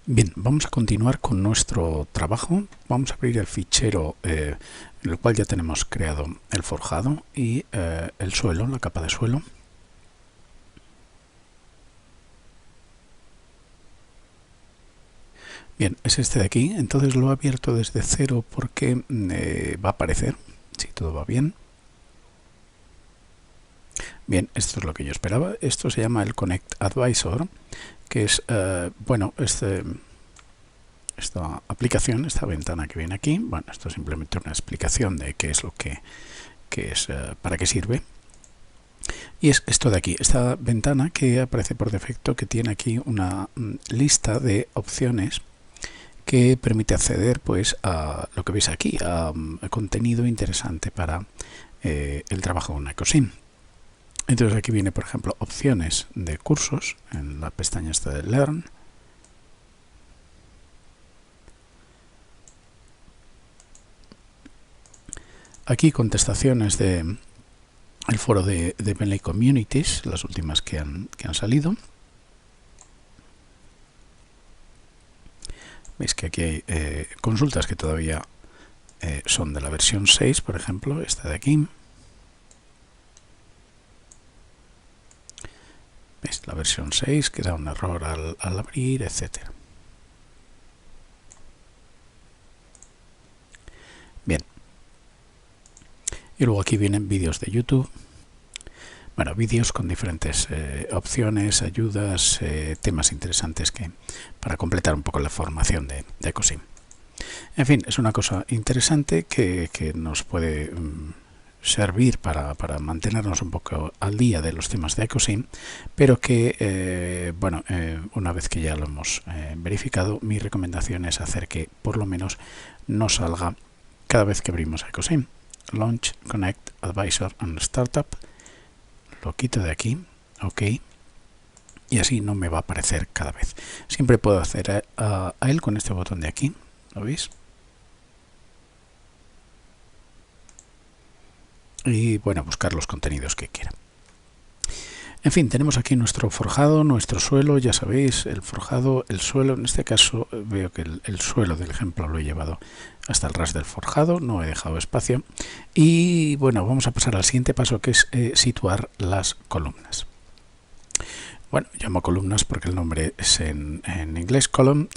Bien, vamos a continuar con nuestro trabajo. Vamos a abrir el fichero en el cual ya tenemos creado el forjado y el suelo, la capa de suelo. Bien, es este de aquí. Entonces lo he abierto desde cero porque va a aparecer, si todo va bien. Bien, esto es lo que yo esperaba. Esto se llama el Connect Advisor, que es, esta aplicación, esta ventana que viene aquí. Bueno, esto es simplemente una explicación de qué es lo que es, para qué sirve. Y es esto de aquí, esta ventana que aparece por defecto, que tiene aquí una lista de opciones que permite acceder pues a lo que veis aquí, a contenido interesante para el trabajo con Ecosim. Entonces aquí viene, por ejemplo, opciones de cursos en la pestaña esta de Learn. Aquí contestaciones de el foro de Bentley Communities, las últimas que han salido. Veis que aquí hay consultas que todavía son de la versión 6, por ejemplo, esta de aquí. ¿Veis? La versión 6 que da un error al abrir, etcétera. Bien. Y luego aquí vienen vídeos de YouTube. Bueno, vídeos con diferentes opciones, ayudas, temas interesantes para completar un poco la formación de Ecosim. En fin, es una cosa interesante que nos puede servir para mantenernos un poco al día de los temas de Ecosim, pero que, una vez que ya lo hemos verificado, mi recomendación es hacer que por lo menos no salga cada vez que abrimos Ecosim. Launch, Connect, Advisor and Startup. Lo quito de aquí, ok, y así no me va a aparecer cada vez. Siempre puedo hacer a él con este botón de aquí, ¿lo veis? Y bueno, buscar los contenidos que quiera. En fin, tenemos aquí nuestro forjado, nuestro suelo, ya sabéis, el forjado, el suelo. En este caso veo que el suelo del ejemplo lo he llevado hasta el ras del forjado, no he dejado espacio. Y bueno, vamos a pasar al siguiente paso, que es situar las columnas. Bueno, llamo columnas porque el nombre es en inglés column,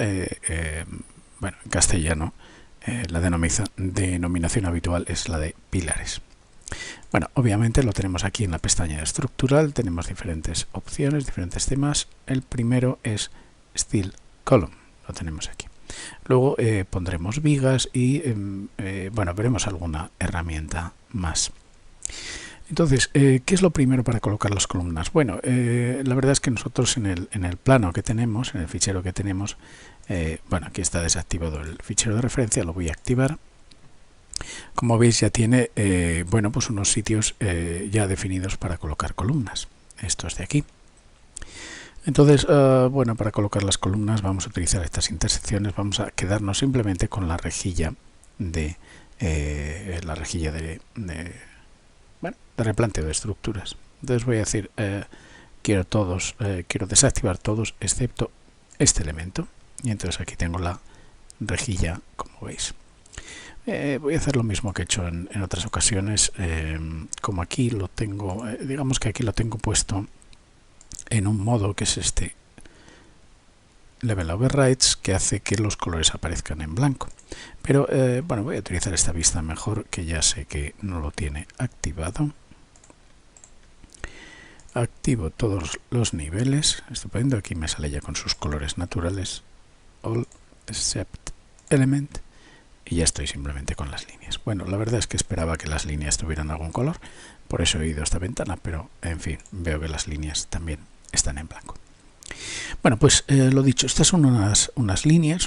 bueno, en castellano la denominación habitual es la de pilares. Bueno, obviamente lo tenemos aquí en la pestaña estructural, tenemos diferentes opciones, diferentes temas. El primero es Style Column, lo tenemos aquí. Luego pondremos vigas y bueno, veremos alguna herramienta más. Entonces, ¿qué es lo primero para colocar las columnas? Bueno, la verdad es que nosotros en el plano que tenemos, en el fichero que tenemos, bueno, aquí está desactivado el fichero de referencia, lo voy a activar. Como veis ya tiene, bueno, pues unos sitios ya definidos para colocar columnas. Estos de aquí. Entonces, bueno, para colocar las columnas vamos a utilizar estas intersecciones. Vamos a quedarnos simplemente con la rejilla de replanteo de estructuras. Entonces voy a decir quiero desactivar todos excepto este elemento, y entonces aquí tengo la rejilla, como veis. Voy a hacer lo mismo que he hecho en otras ocasiones. Como aquí lo tengo, digamos que aquí lo tengo puesto en un modo que es este Level Overrides, que hace que los colores aparezcan en blanco. Pero bueno, voy a utilizar esta vista mejor, que ya sé que no lo tiene activado. Activo todos los niveles, estupendo. Aquí me sale ya con sus colores naturales, All Except Element, y ya estoy simplemente con las líneas. Bueno, la verdad es que esperaba que las líneas tuvieran algún color, por eso he ido a esta ventana, pero en fin, veo que las líneas también están en blanco. Bueno, pues lo dicho, estas son unas líneas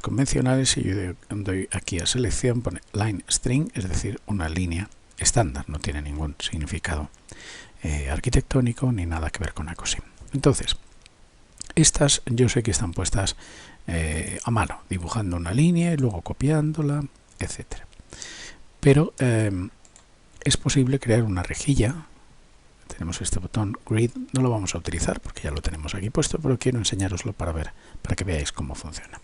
convencionales, y yo doy aquí a selección, pone line string, es decir, una línea estándar, no tiene ningún significado arquitectónico ni nada que ver con Ecosim. Entonces, estas yo sé que están puestas a mano, dibujando una línea y luego copiándola, etcétera. Pero es posible crear una rejilla tenemos este botón Grid, no lo vamos a utilizar porque ya lo tenemos aquí puesto, pero quiero enseñaroslo para que veáis cómo funciona.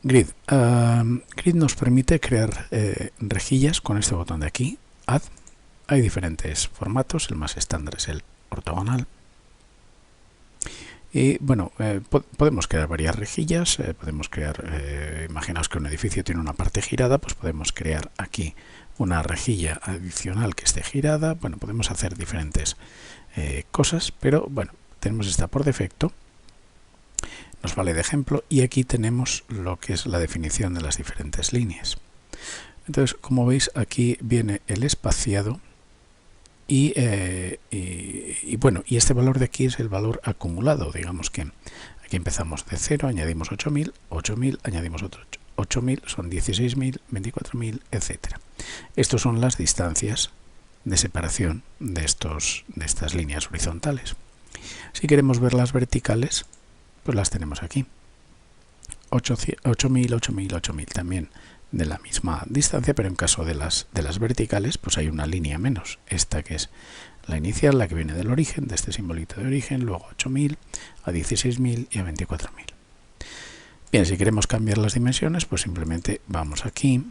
Grid. Grid nos permite crear rejillas con este botón de aquí, Add. Hay diferentes formatos, el más estándar es el ortogonal. Y bueno, podemos crear varias rejillas, podemos crear, imaginaos que un edificio tiene una parte girada, pues podemos crear aquí una rejilla adicional que esté girada. Bueno, podemos hacer diferentes cosas, pero bueno, tenemos esta por defecto, nos vale de ejemplo, y aquí tenemos lo que es la definición de las diferentes líneas. Entonces, como veis, aquí viene el espaciado. Y bueno, y este valor de aquí es el valor acumulado. Digamos que aquí empezamos de 0, añadimos 8000, 8000, añadimos otros 8000, son 16000, 24000, etcétera. Estos son las distancias de separación de estas líneas horizontales. Si queremos ver las verticales, pues las tenemos aquí. 8000, 8000, 8000 también de la misma distancia, pero en caso de las verticales, pues hay una línea menos, esta que es la inicial, la que viene del origen, de este simbolito de origen, luego 8000, a 16000 y a 24000. Bien, si queremos cambiar las dimensiones, pues simplemente vamos aquí,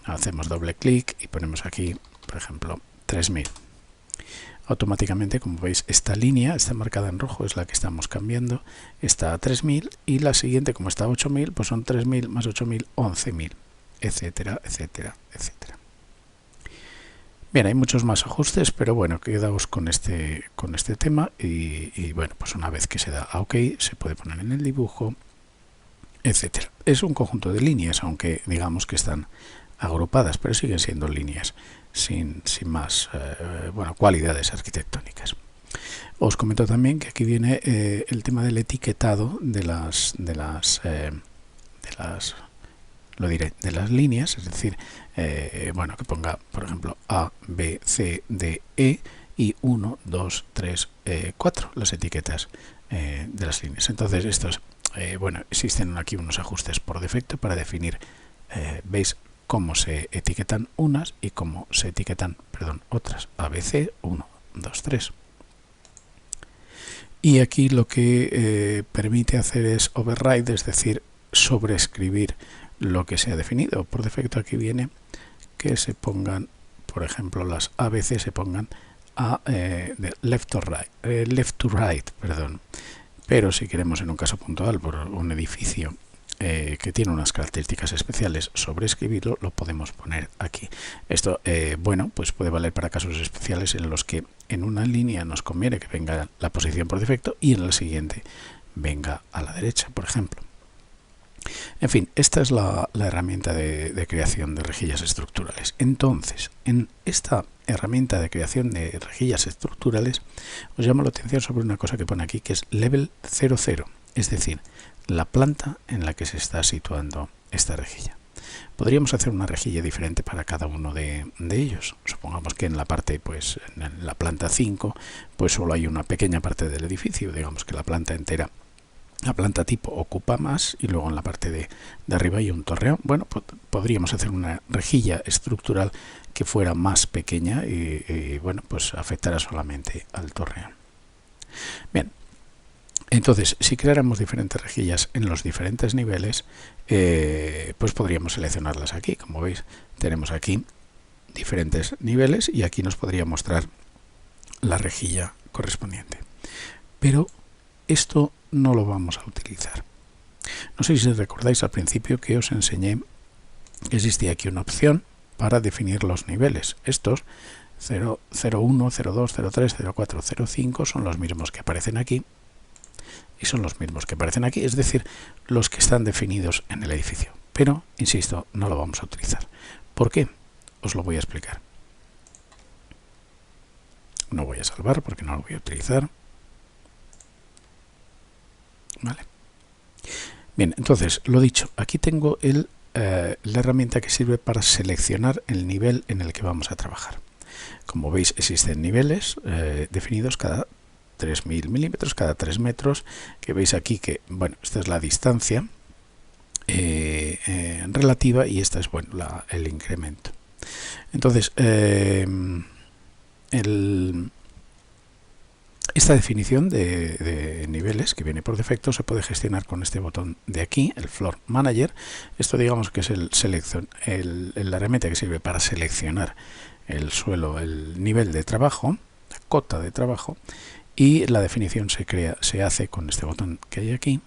hacemos doble clic y ponemos aquí, por ejemplo, 3000. Automáticamente, como veis, esta línea está marcada en rojo, es la que estamos cambiando, está a 3000, y la siguiente, como está a 8000, pues son 3000 más 8000, 11000. Etcétera, etcétera, etcétera. Bien, hay muchos más ajustes, pero bueno, quedaos con este tema y bueno, pues una vez que se da a OK, se puede poner en el dibujo, etcétera. Es un conjunto de líneas, aunque digamos que están agrupadas, pero siguen siendo líneas sin más bueno, cualidades arquitectónicas. Os comento también que aquí viene el tema del etiquetado de las líneas, es decir, bueno, que ponga, por ejemplo, A, B, C, D, E y 1, 2, 3, 4, las etiquetas de las líneas. Entonces, estos, bueno, existen aquí unos ajustes por defecto para definir, veis cómo se etiquetan unas y cómo se etiquetan, perdón, otras. A, B, C, 1, 2, 3. Y aquí lo que permite hacer es override, es decir, sobreescribir lo que se ha definido. Por defecto aquí viene que se pongan, por ejemplo, las ABC se pongan de left to right, perdón. Pero si queremos en un caso puntual por un edificio que tiene unas características especiales, sobreescribirlo, lo podemos poner aquí. Esto, bueno, pues puede valer para casos especiales en los que en una línea nos conviene que venga la posición por defecto y en la siguiente venga a la derecha, por ejemplo. En fin, esta es la herramienta de creación de rejillas estructurales. Entonces, en esta herramienta de creación de rejillas estructurales, os llamo la atención sobre una cosa que pone aquí, que es Level 00, es decir, la planta en la que se está situando esta rejilla. Podríamos hacer una rejilla diferente para cada uno de ellos. Supongamos que en la parte, pues, en la planta 5, pues solo hay una pequeña parte del edificio, digamos que la planta entera. La planta tipo ocupa más y luego en la parte de arriba hay un torreón. Bueno, podríamos hacer una rejilla estructural que fuera más pequeña y bueno, pues afectará solamente al torreón. Bien, entonces si creáramos diferentes rejillas en los diferentes niveles, pues podríamos seleccionarlas aquí. Como veis, tenemos aquí diferentes niveles y aquí nos podría mostrar la rejilla correspondiente. Pero esto no lo vamos a utilizar. No sé si recordáis al principio que os enseñé que existía aquí una opción para definir los niveles. Estos 0, 01, 02, 03, 04, 05 son los mismos que aparecen aquí y son los mismos que aparecen aquí, es decir, los que están definidos en el edificio. Pero, insisto, no lo vamos a utilizar. ¿Por qué? Os lo voy a explicar. No voy a salvar porque no lo voy a utilizar. Vale. Bien, entonces, lo dicho, aquí tengo la herramienta que sirve para seleccionar el nivel en el que vamos a trabajar. Como veis, existen niveles definidos cada 3000 milímetros, cada 3 metros, que veis aquí que, bueno, esta es la distancia relativa y esta es, bueno, el incremento. Entonces, esta definición de niveles que viene por defecto se puede gestionar con este botón de aquí, el Floor Manager. Esto digamos que es la herramienta que sirve para seleccionar el suelo, el nivel de trabajo, la cota de trabajo, y la definición se hace con este botón que hay aquí.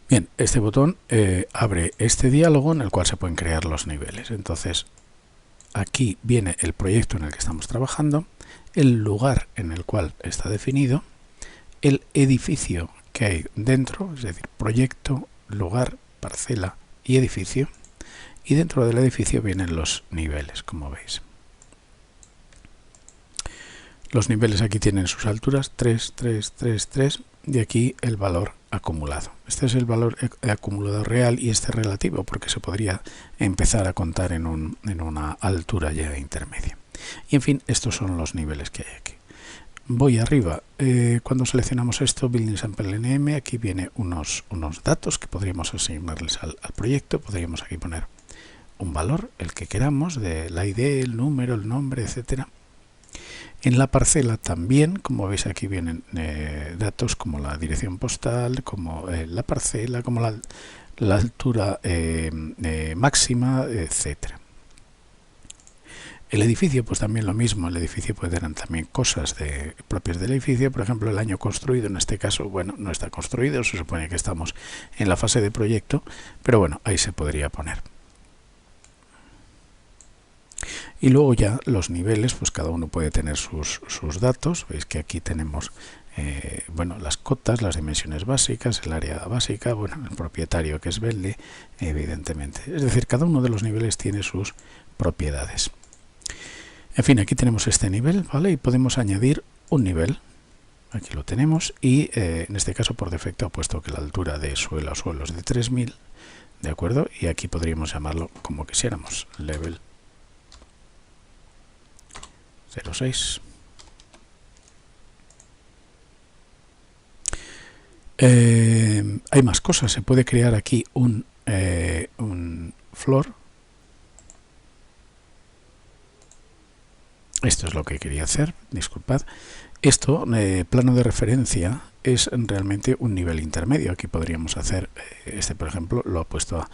Bien, este botón abre este diálogo en el cual se pueden crear los niveles. Entonces, aquí viene el proyecto en el que estamos trabajando, el lugar en el cual está definido, el edificio que hay dentro, es decir, proyecto, lugar, parcela y edificio, y dentro del edificio vienen los niveles, como veis. Los niveles aquí tienen sus alturas, 3, 3, 3, 3, y aquí el valor acumulado. Este es el valor acumulado real y este relativo, porque se podría empezar a contar en una altura ya intermedia. Y en fin, estos son los niveles que hay aquí. Voy arriba, cuando seleccionamos esto, Building Sample NM, aquí viene unos datos que podríamos asignarles al proyecto. Podríamos aquí poner un valor, el que queramos, de la ID, el número, el nombre, etcétera. En la parcela también, como veis aquí vienen datos como la dirección postal, como la parcela, como la altura máxima, etcétera. El edificio, pues también lo mismo. El edificio puede tener también cosas propias del edificio. Por ejemplo, el año construido, en este caso, bueno, no está construido, se supone que estamos en la fase de proyecto, pero bueno, ahí se podría poner. Y luego ya los niveles, pues cada uno puede tener sus datos. Veis que aquí tenemos bueno, las cotas, las dimensiones básicas, el área básica, bueno, el propietario que es Bentley, evidentemente. Es decir, cada uno de los niveles tiene sus propiedades. En fin, aquí tenemos este nivel, ¿vale? Y podemos añadir un nivel. Aquí lo tenemos y en este caso por defecto ha puesto que la altura de suelo a suelo es de 3000, ¿de acuerdo? Y aquí podríamos llamarlo como quisiéramos, level 06. Hay más cosas. Se puede crear aquí un floor. Esto es lo que quería hacer, disculpad. Esto, plano de referencia, es realmente un nivel intermedio. Aquí podríamos hacer, por ejemplo, lo ha puesto a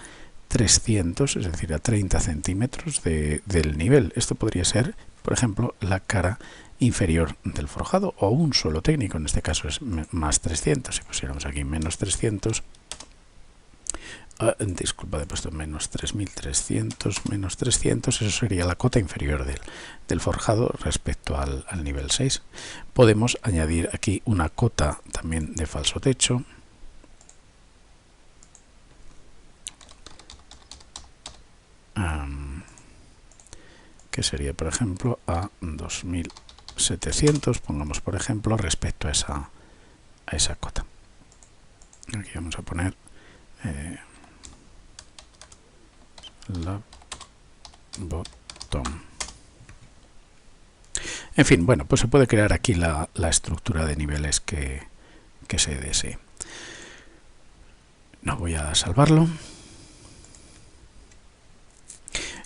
300, es decir, a 30 centímetros del nivel. Esto podría ser, por ejemplo, la cara inferior del forjado o un suelo técnico. En este caso es más 300. Si pusiéramos aquí menos 300, disculpa, he puesto menos 3300, menos 300, eso sería la cota inferior del forjado respecto al nivel 6. Podemos añadir aquí una cota también de falso techo. Que sería, por ejemplo, a 2700, pongamos por ejemplo, respecto a esa cota. Aquí vamos a poner la bottom. En fin, bueno, pues se puede crear aquí la estructura de niveles que se desee. No voy a salvarlo.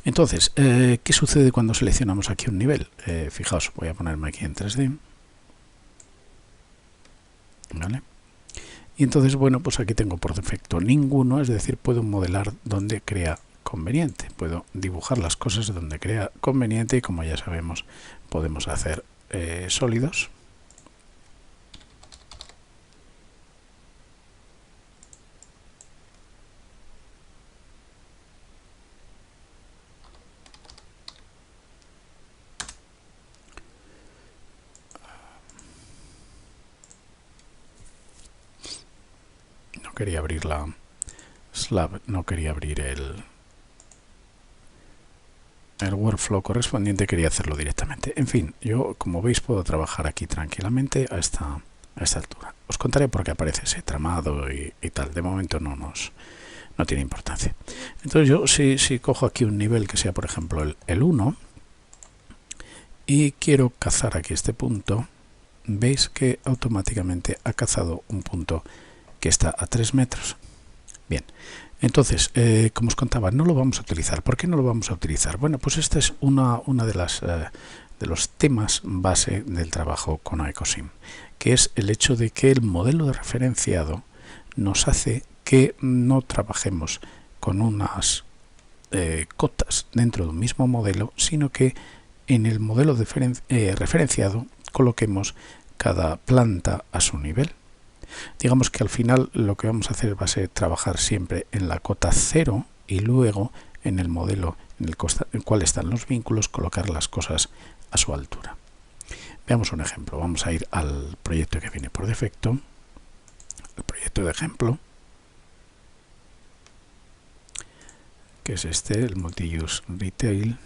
Entonces, ¿qué sucede cuando seleccionamos aquí un nivel? Fijaos, voy a ponerme aquí en 3D. ¿Vale? Y entonces, bueno, pues aquí tengo por defecto ninguno, es decir, puedo modelar donde crea conveniente. Puedo dibujar las cosas donde crea conveniente y, como ya sabemos, podemos hacer sólidos. No quería abrir la slab, no quería abrir el workflow correspondiente, quería hacerlo directamente. En fin, yo, como veis, puedo trabajar aquí tranquilamente a esta altura. Os contaré por qué aparece ese tramado y tal. De momento no tiene importancia. Entonces yo, si cojo aquí un nivel que sea, por ejemplo, el 1 y quiero cazar aquí este punto, veis que automáticamente ha cazado un punto que está a 3 metros. Bien, Entonces, como os contaba, no lo vamos a utilizar. ¿Por qué no lo vamos a utilizar? Bueno, pues esta es una de las de los temas base del trabajo con IcoSim, que es el hecho de que el modelo de referenciado nos hace que no trabajemos con unas cotas dentro de un mismo modelo, sino que en el modelo referenciado coloquemos cada planta a su nivel. Digamos que al final lo que vamos a hacer va a ser trabajar siempre en la cota 0 y luego en el modelo en el cual están los vínculos colocar las cosas a su altura. Veamos un ejemplo. Vamos a ir al proyecto que viene por defecto, el proyecto de ejemplo, que es este, el Multi-Use Retail.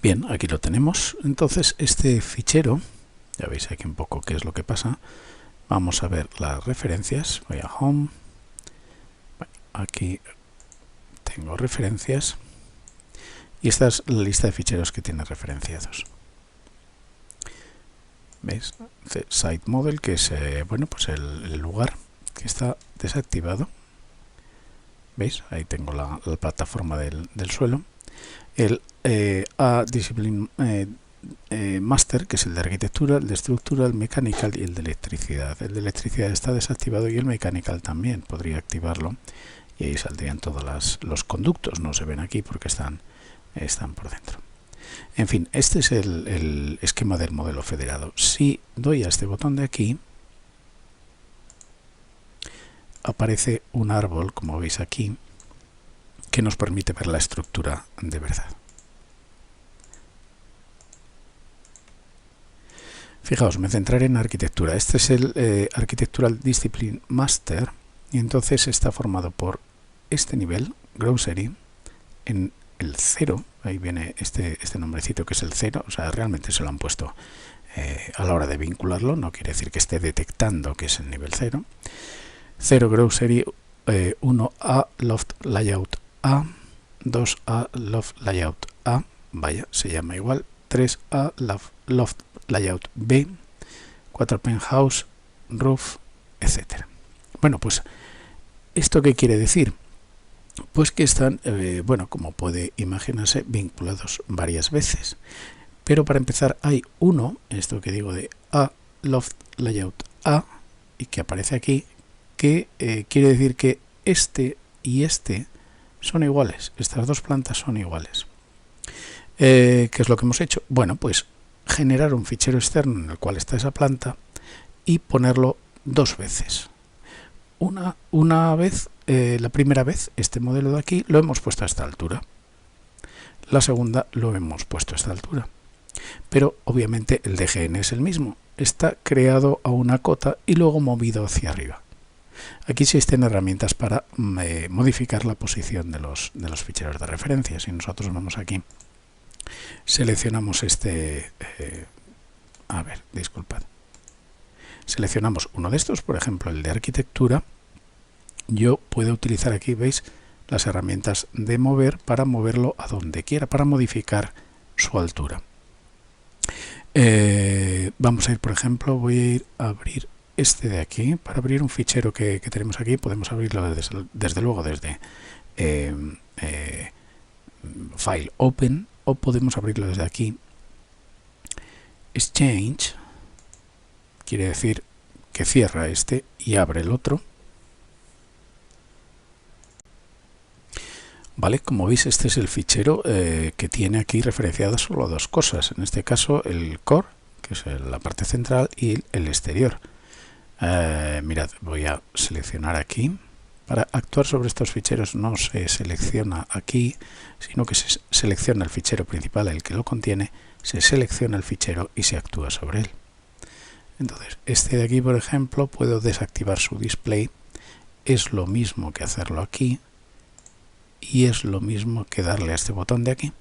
Bien, aquí lo tenemos. Entonces este fichero, ya veis aquí un poco qué es lo que pasa. Vamos a ver las referencias. Voy a Home. Aquí tengo referencias. Y esta es la lista de ficheros que tiene referenciados. ¿Veis? Site Model, que es bueno, pues el lugar que está desactivado. ¿Veis? Ahí tengo la plataforma del suelo. El Discipline Master, que es el de arquitectura, el de estructura, el mechanical y el de electricidad. El de electricidad está desactivado y el mechanical también. Podría activarlo y ahí saldrían todos los conductos. No se ven aquí porque están por dentro. En fin, este es el esquema del modelo federado. Si doy a este botón de aquí, aparece un árbol, como veis aquí, que nos permite ver la estructura de verdad. Fijaos, me centraré en arquitectura. Este es el Architectural Discipline Master y entonces está formado por este nivel, Grocery, en el 0, ahí viene este nombrecito que es el 0, o sea, realmente se lo han puesto a la hora de vincularlo, no quiere decir que esté detectando que es el nivel 0. 0 Grocery, 1A Loft Layout A, 2A Loft Layout A, vaya, se llama igual, 3A Loft Layout B, 4 Penthouse, Roof, etc. Bueno, pues, ¿esto qué quiere decir? Pues que están, bueno, como puede imaginarse, vinculados varias veces. Pero para empezar hay uno, esto que digo de A Loft Layout A, y que aparece aquí, que quiere decir que este y este son iguales. Estas dos plantas son iguales. ¿Qué es lo que hemos hecho? Bueno, pues generar un fichero externo en el cual está esa planta y ponerlo dos veces. Una vez, la primera vez, este modelo de aquí lo hemos puesto a esta altura. La segunda lo hemos puesto a esta altura. Pero obviamente el DGN es el mismo. Está creado a una cota y luego movido hacia arriba. Aquí existen herramientas para modificar la posición de los ficheros de referencia. Si nosotros vamos aquí, seleccionamos seleccionamos uno de estos, por ejemplo el de arquitectura, yo puedo utilizar aquí, veis, las herramientas de mover para moverlo a donde quiera, para modificar su altura. Vamos a ir, por ejemplo, voy a ir a abrir este de aquí. Para abrir un fichero que tenemos aquí, podemos abrirlo desde luego desde File Open, o podemos abrirlo desde aquí. Exchange quiere decir que cierra este y abre el otro. Vale, como veis, este es el fichero que tiene aquí referenciadas solo dos cosas. En este caso el core, que es la parte central, y el exterior. Mirad, voy a seleccionar aquí. Para actuar sobre estos ficheros no se selecciona aquí, sino que se selecciona el fichero principal, el que lo contiene, se selecciona el fichero y se actúa sobre él. Entonces, este de aquí, por ejemplo, puedo desactivar su display. Es lo mismo que hacerlo aquí. Y es lo mismo que darle a este botón de aquí,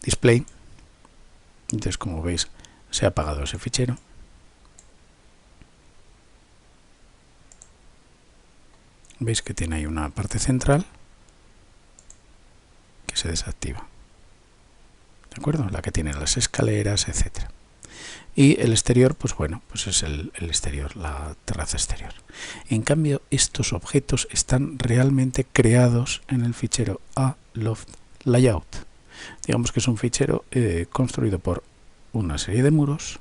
Display. Entonces, como veis, se ha apagado ese fichero. Veis que tiene ahí una parte central que se desactiva. ¿De acuerdo? La que tiene las escaleras, etcétera. Y el exterior, pues bueno, pues es el exterior, la terraza exterior. En cambio, estos objetos están realmente creados en el fichero Aloft Layout. Digamos que es un fichero construido por una serie de muros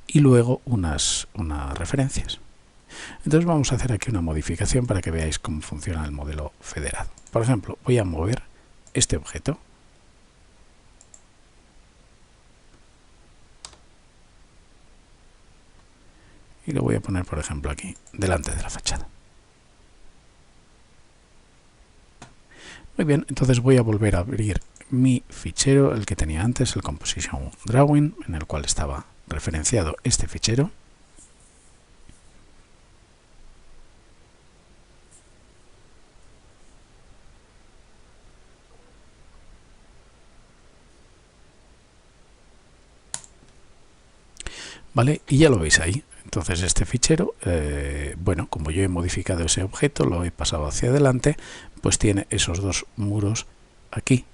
y luego unas referencias. Entonces vamos a hacer aquí una modificación para que veáis cómo funciona el modelo federado. Por ejemplo, voy a mover este objeto. Y lo voy a poner, por ejemplo, aquí, delante de la fachada. Muy bien, entonces voy a volver a abrir mi fichero, el que tenía antes, el Composition Drawing, en el cual estaba referenciado este fichero. ¿Vale? Y ya lo veis ahí. Entonces este fichero, bueno, como yo he modificado ese objeto, lo he pasado hacia adelante, pues tiene esos dos muros aquí.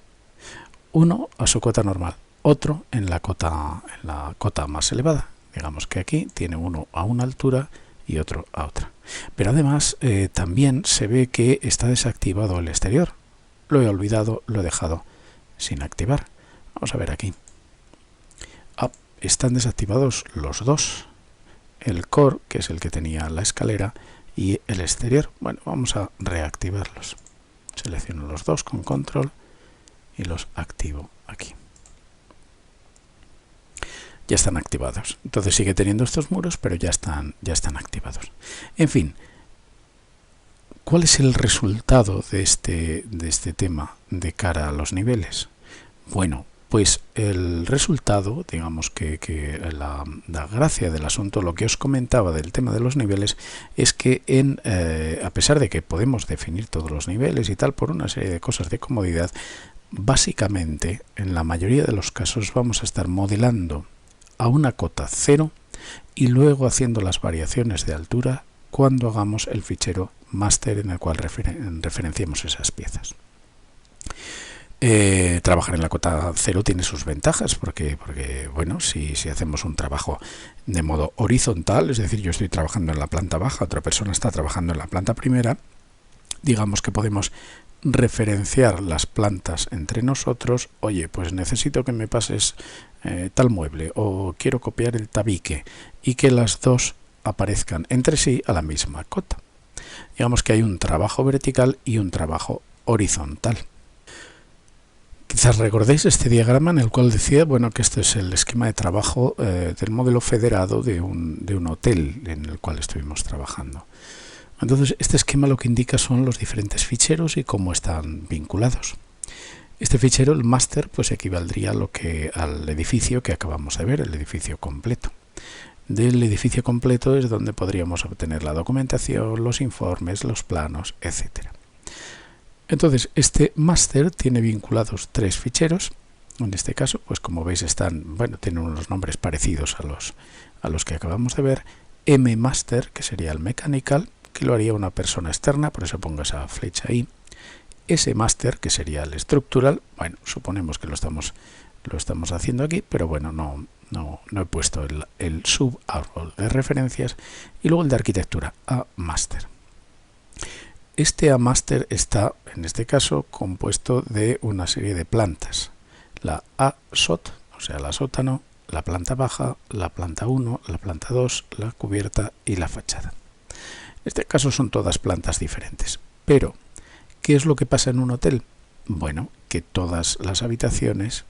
Uno a su cota normal, otro en la cota más elevada. Digamos que aquí tiene uno a una altura y otro a otra. Pero además también se ve que está desactivado el exterior. Lo he olvidado, lo he dejado sin activar. Vamos a ver aquí. Están desactivados los dos. El core, que es el que tenía la escalera, y el exterior. Bueno, vamos a reactivarlos. Selecciono los dos con control y los activo aquí. Ya están activados. Entonces sigue teniendo estos muros, pero ya están activados. En fin, ¿cuál es el resultado de este tema de cara a los niveles? Bueno, pues el resultado, digamos que la gracia del asunto, lo que os comentaba del tema de los niveles, es que a pesar de que podemos definir todos los niveles y tal por una serie de cosas de comodidad, básicamente en la mayoría de los casos vamos a estar modelando a una cota 0 y luego haciendo las variaciones de altura cuando hagamos el fichero master en el cual referenciemos esas piezas. Trabajar en la cota 0 tiene sus ventajas porque bueno, si hacemos un trabajo de modo horizontal, es decir, yo estoy trabajando en la planta baja, otra persona está trabajando en la planta primera, digamos que podemos referenciar las plantas entre nosotros. Oye, pues necesito que me pases tal mueble, o quiero copiar el tabique, y que las dos aparezcan entre sí a la misma cota. Digamos que hay un trabajo vertical y un trabajo horizontal. Quizás recordéis este diagrama en el cual decía, bueno, que este es el esquema de trabajo del modelo federado de un hotel en el cual estuvimos trabajando. Entonces, este esquema lo que indica son los diferentes ficheros y cómo están vinculados. Este fichero, el master, pues equivaldría al edificio que acabamos de ver, el edificio completo. Del edificio completo es donde podríamos obtener la documentación, los informes, los planos, etcétera. Entonces, este master tiene vinculados tres ficheros. En este caso, pues como veis tienen unos nombres parecidos a los que acabamos de ver. M-master, que sería el mechanical, que lo haría una persona externa, por eso pongo esa flecha ahí. S-master, que sería el structural, bueno, suponemos que lo estamos haciendo aquí, pero bueno, no he puesto el subárbol de referencias. Y luego el de arquitectura, A-master. Este A-master está, en este caso, compuesto de una serie de plantas. La A-sot, o sea, la sótano, la planta baja, la planta 1, la planta 2, la cubierta y la fachada. En este caso son todas plantas diferentes. Pero, ¿qué es lo que pasa en un hotel? Bueno, que todas las habitaciones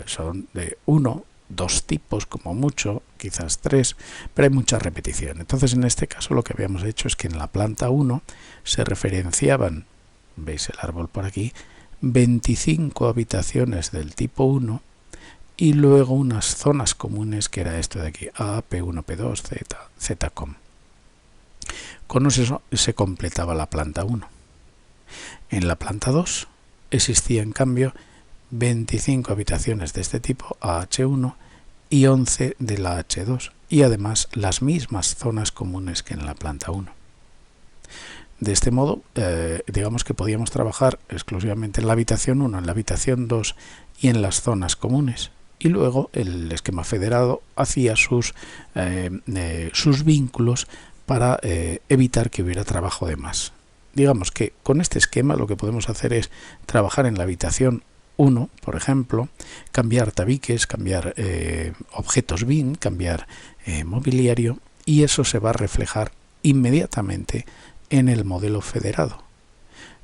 son de 1, 2 tipos como mucho, quizás 3, pero hay mucha repetición. Entonces, en este caso lo que habíamos hecho es que en la planta 1 se referenciaban, veis el árbol por aquí, 25 habitaciones del tipo 1 y luego unas zonas comunes que era esto de aquí, A, P1, P2, Z, ZCOM. Con eso se completaba la planta 1. En la planta 2 existía en cambio 25 habitaciones de este tipo, AH1, y 11 de la H2, y además las mismas zonas comunes que en la planta 1. De este modo, digamos que podíamos trabajar exclusivamente en la habitación 1, en la habitación 2 y en las zonas comunes. Y luego el esquema federado hacía sus vínculos para evitar que hubiera trabajo de más. Digamos que con este esquema lo que podemos hacer es trabajar en la habitación 1, por ejemplo, cambiar tabiques, cambiar objetos BIM, cambiar mobiliario, y eso se va a reflejar inmediatamente en el modelo federado.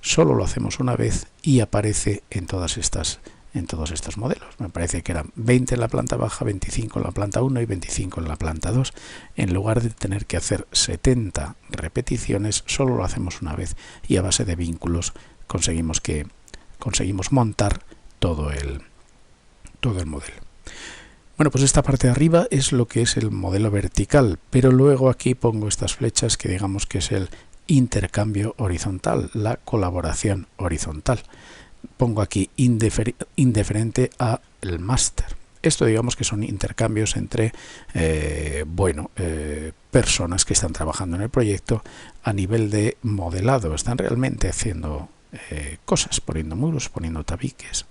Solo lo hacemos una vez y aparece en todos estos modelos. Me parece que eran 20 en la planta baja, 25 en la planta 1 y 25 en la planta 2. En lugar de tener que hacer 70 repeticiones, solo lo hacemos una vez y a base de vínculos conseguimos montar todo el modelo. Bueno, pues esta parte de arriba es lo que es el modelo vertical, pero luego aquí pongo estas flechas que digamos que es el intercambio horizontal, la colaboración horizontal. Pongo aquí indiferente a el máster. Esto digamos que son intercambios entre personas que están trabajando en el proyecto a nivel de modelado. Están realmente haciendo cosas, poniendo muros, poniendo tabiques.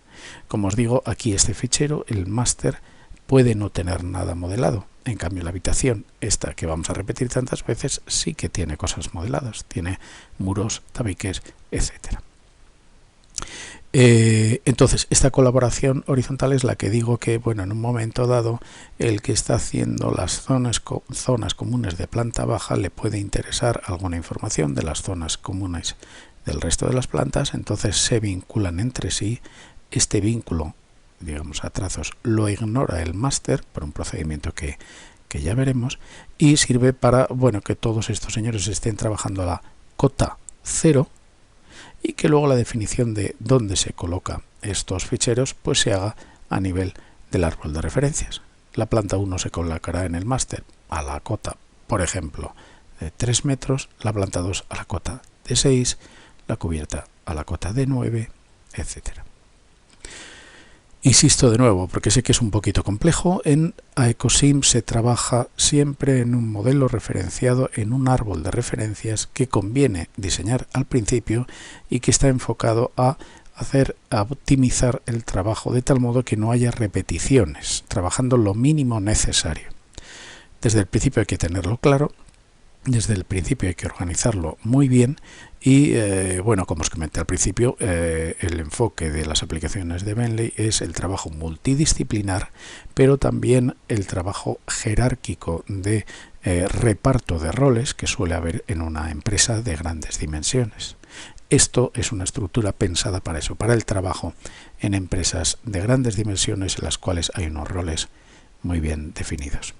Como os digo, aquí este fichero, el máster, puede no tener nada modelado. En cambio, la habitación, esta que vamos a repetir tantas veces, sí que tiene cosas modeladas. Tiene muros, tabiques, etcétera. Entonces, esta colaboración horizontal es la que digo que, bueno, en un momento dado, el que está haciendo las zonas comunes de planta baja le puede interesar alguna información de las zonas comunes del resto de las plantas, entonces se vinculan entre sí. Este vínculo, digamos a trazos, lo ignora el máster por un procedimiento que ya veremos, y sirve para, bueno, que todos estos señores estén trabajando a la cota 0 y que luego la definición de dónde se colocan estos ficheros pues se haga a nivel del árbol de referencias. La planta 1 se colocará en el máster a la cota, por ejemplo, de 3 metros, la planta 2 a la cota de 6, la cubierta a la cota de 9, etcétera. Insisto de nuevo, porque sé que es un poquito complejo, en AecoSim se trabaja siempre en un modelo referenciado en un árbol de referencias que conviene diseñar al principio y que está enfocado a optimizar el trabajo de tal modo que no haya repeticiones, trabajando lo mínimo necesario. Desde el principio hay que tenerlo claro. Desde el principio hay que organizarlo muy bien y, bueno, como os comenté al principio, el enfoque de las aplicaciones de Bentley es el trabajo multidisciplinar, pero también el trabajo jerárquico de reparto de roles que suele haber en una empresa de grandes dimensiones. Esto es una estructura pensada para eso, para el trabajo en empresas de grandes dimensiones en las cuales hay unos roles muy bien definidos.